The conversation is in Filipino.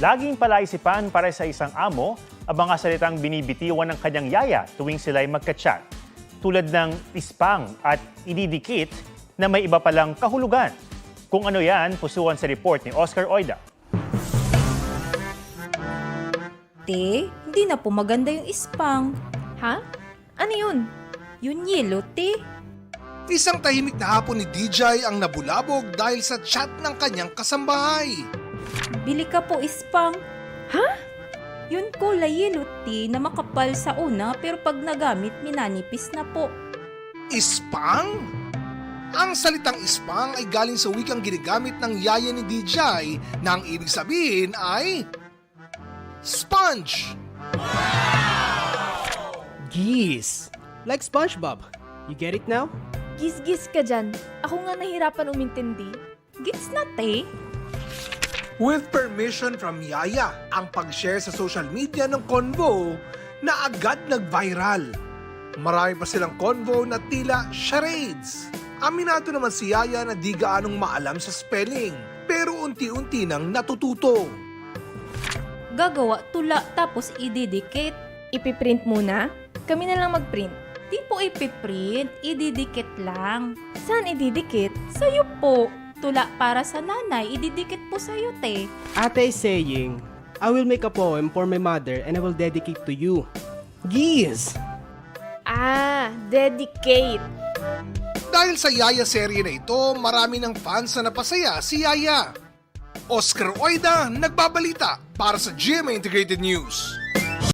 Laging palaisipan para sa isang amo ang mga salitang binibitiwan ng kanyang yaya tuwing sila'y magka-chat. Tulad ng ispang at ididikit na may iba palang kahulugan. Kung ano yan, pusuan sa report ni Oscar Oida. Te, hindi na po maganda yung ispang. Ha? Ano yun? Yung yelo, te. Isang tahimik na hapon ni DJ ang nabulabog dahil sa chat ng kanyang kasambahay. Bili ka po ispang. Ha? Yun kulay yelo, te, na makapal sa una pero pag nagamit, minanipis na po. Ispang? Ang salitang ispang ay galing sa wikang ginagamit ng yaya ni DJ na ang ibig sabihin ay sponge. Geese. Like SpongeBob. You get it now? Gis-gis ka dyan. Ako nga nahirapan umintindi. Gets na, te. With permission from Yaya, ang pag-share sa social media ng convo na agad nag-viral. Marami pa silang convo na tila charades. Aminado naman si Yaya na di gaanong maalam sa spelling, pero unti-unti nang natututo. Gagawa tula tapos ididikit. Ipiprint muna? Kami na lang mag-print. Di po ipiprint, ididikit lang. Saan ididikit? Sa'yo po. Tula para sa nanay, ididikit po sa'yo, te. Ate is saying, I will make a poem for my mother and I will dedicate to you. Geese. Ah, dedicate. Dahil sa Yaya serye na ito, marami ng fans na napasaya si Yaya. Oscar Oida, nagbabalita para sa GMA Integrated News.